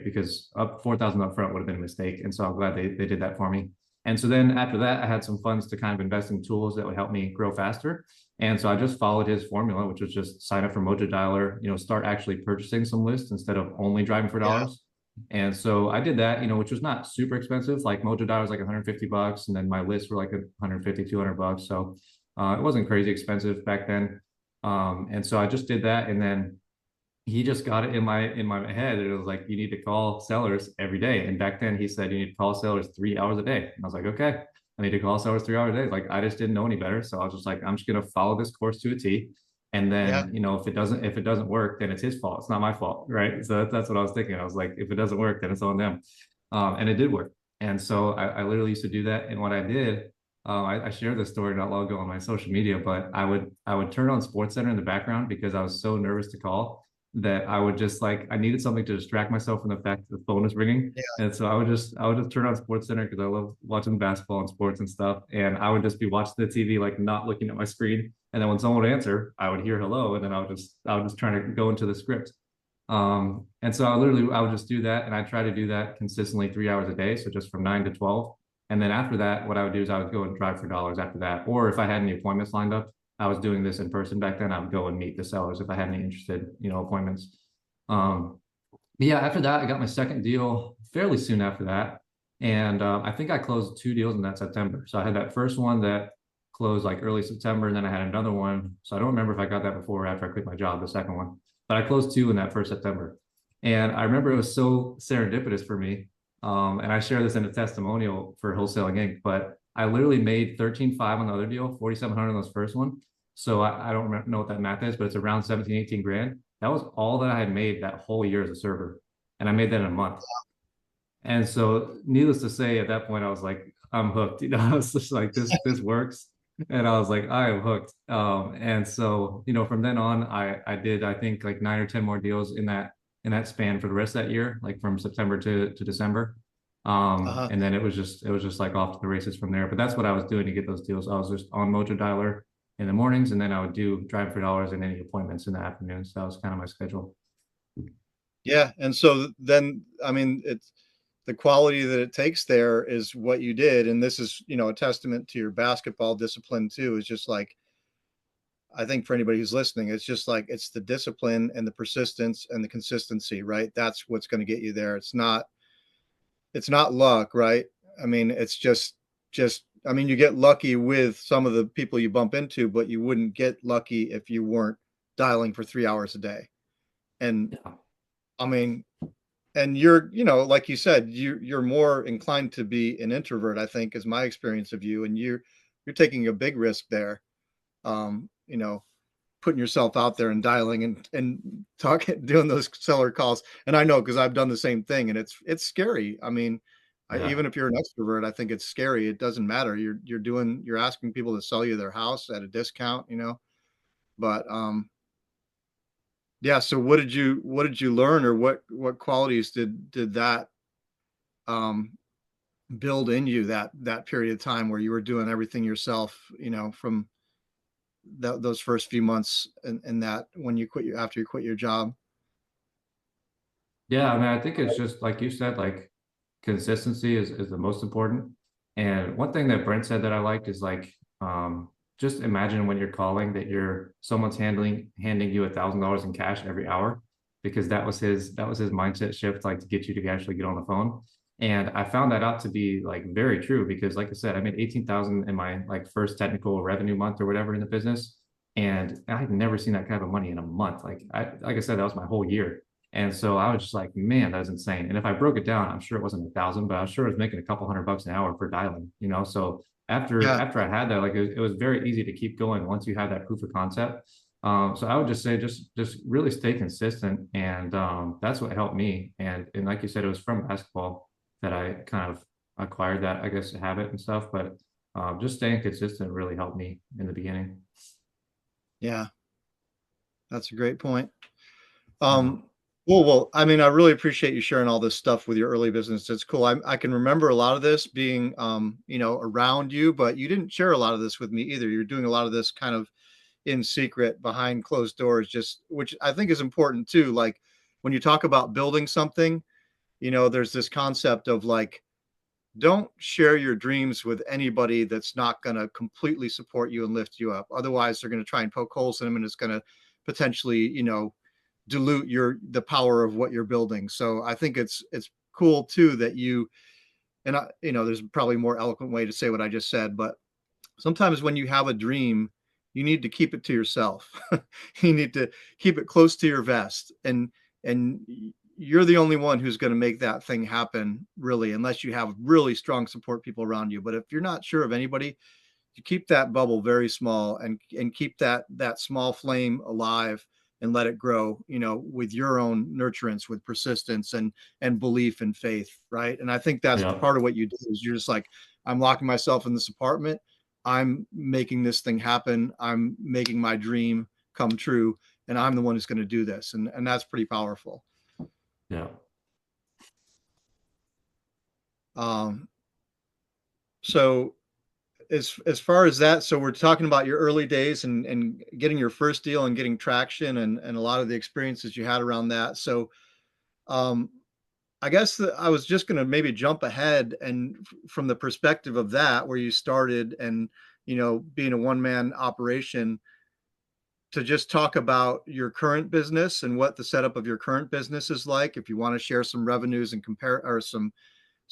because up 4,000 up front would have been a mistake. And so I'm glad they did that for me. And so then after that, I had some funds to kind of invest in tools that would help me grow faster. And so I just followed his formula, which was just sign up for Mojo Dialer, start actually purchasing some lists instead of only driving for Yeah. dollars. And so I did that, which was not super expensive. Like Mojo Dialer was like $150, and then my lists were like 150, $200. So it wasn't crazy expensive back then. And so I just did that, and then he just got it in my head. It was like, you need to call sellers every day. And back then he said you need to call sellers 3 hours a day. And I was like, okay, I need to call sellers 3 hours a day. Like I just didn't know any better. So I was just like, I'm just gonna follow this course to a T. And Yeah. then, if it doesn't work, then it's his fault. It's not my fault. Right. So that's what I was thinking. I was like, if it doesn't work, then it's on them. And it did work. And so I literally used to do that. And what I did, I shared this story not long ago on my social media, but I would turn on Sports Center in the background because I was so nervous to call that I would just like, I needed something to distract myself from the fact that the phone was ringing. Yeah. And so I would just turn on Sports Center because I love watching basketball and sports and stuff. And I would just be watching the TV, like not looking at my screen. And then when someone would answer, I would hear hello, and then I would just try to go into the script. And so I would just do that, and I try to do that consistently 3 hours a day, so just from 9 to 12. And then after that, what I would do is I would go and drive for dollars after that, or if I had any appointments lined up, I was doing this in person back then. I would go and meet the sellers if I had any interested, appointments. Um, but yeah, after that, I got my second deal fairly soon after that, and I think I closed two deals in that September. So I had that first one that closed like early September, and then I had another one. So I don't remember if I got that before or after I quit my job, the second one, but I closed two in that first September. And I remember it was so serendipitous for me. And I share this in a testimonial for Wholesaling Inc. But I literally made 13.5 on the other deal, 4,700 on this first one. So I don't know what that math is, but it's around 17, 18 grand. That was all that I had made that whole year as a server. And I made that in a month. And so needless to say, at that point, I was like, I'm hooked. I was just like, this works. And I was like, I am hooked. And so, from then on, I did, I think like 9 or 10 more deals in that span for the rest of that year, like from September to December. Uh-huh. And then it was just like off to the races from there. But that's what I was doing to get those deals. I was just on Mojo Dialer in the mornings, and then I would do drive for dollars and any appointments in the afternoons. So that was kind of my schedule. Yeah. And so then, I mean, it's the quality that it takes there is what you did. And this is, a testament to your basketball discipline too. Is just like, I think for anybody who's listening, it's just like it's the discipline and the persistence and the consistency, right? That's what's going to get you there. It's not luck, right? I mean, it's just I mean, you get lucky with some of the people you bump into, but you wouldn't get lucky if you weren't dialing for 3 hours a day. And Yeah. I mean, and you're, like you said, you're more inclined to be an introvert, I think, is my experience of you. And you're taking a big risk there. Um, you know, putting yourself out there and dialing and talking, doing those seller calls. And I know because I've done the same thing, and it's scary. I mean, Yeah. even if you're an extrovert, I think it's scary. It doesn't matter. You're asking people to sell you their house at a discount. But yeah. So what did you learn, or what qualities did that um build in you that period of time where you were doing everything yourself? From those first few months, and that when you after you quit your job. Yeah, I mean, I think it's just like you said, like consistency is the most important. And one thing that Brent said that I liked is like, just imagine when you're calling that someone's handing you $1,000 in cash every hour, because that was his mindset shift, like to get you to actually get on the phone. And I found that out to be like very true because, like I said, I made 18,000 in my like first technical revenue month or whatever in the business, and I had never seen that kind of money in a month. Like I said, that was my whole year. And so I was just like, man, that's insane. And if I broke it down, I'm sure it wasn't 1,000, but I was sure it was making a couple $100 an hour for dialing. So after Yeah. after I had that, like it was very easy to keep going once you have that proof of concept. So I would just say just really stay consistent, and that's what helped me. And like you said, it was from basketball that I kind of acquired that, I guess, habit and stuff. But just staying consistent really helped me in the beginning. Yeah, that's a great point. Yeah. um well, I mean, I really appreciate you sharing all this stuff with your early business. It's cool. I can remember a lot of this being around you, but you didn't share a lot of this with me either. You're doing a lot of this kind of in secret behind closed doors, just which I think is important too. Like when you talk about building something, there's this concept of like, don't share your dreams with anybody that's not going to completely support you and lift you up. Otherwise, they're going to try and poke holes in them, and it's going to potentially, dilute the power of what you're building. So I think it's cool too that there's probably a more eloquent way to say what I just said, but sometimes when you have a dream, you need to keep it to yourself. You need to keep it close to your vest, and you're the only one who's going to make that thing happen, really, unless you have really strong support people around you. But if you're not sure of anybody, you keep that bubble very small, and keep that small flame alive, and let it grow, with your own nurturance, with persistence and belief and faith, right? And I think that's Yeah. part of what you do, is you're just like, I'm locking myself in this apartment, I'm making this thing happen, I'm making my dream come true, and I'm the one who's going to do this, and that's pretty powerful. Yeah. um so as far as that, so we're talking about your early days, and getting your first deal and getting traction, and a lot of the experiences you had around that. So um I guess that I was just going to maybe jump ahead, and from the perspective of that, where you started, and being a one man operation, to just talk about your current business and what the setup of your current business is like. If you want to share some revenues and compare, or some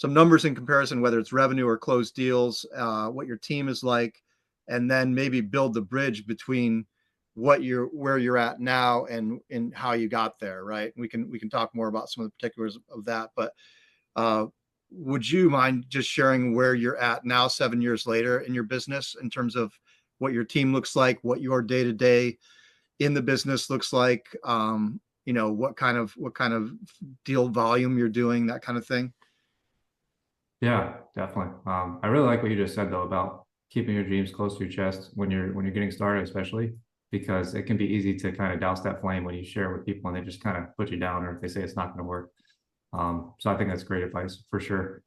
numbers in comparison, whether it's revenue or closed deals, what your team is like, and then maybe build the bridge between where you're at now, and how you got there. Right. We can talk more about some of the particulars of that, but uh, would you mind just sharing where you're at now, 7 years later, in your business, in terms of what your team looks like, what your day to day in the business looks like, what kind of deal volume you're doing, that kind of thing? Yeah, definitely. I really like what you just said though about keeping your dreams close to your chest when you're getting started, especially because it can be easy to kind of douse that flame when you share with people and they just kind of put you down, or if they say it's not going to work. So I think that's great advice for sure.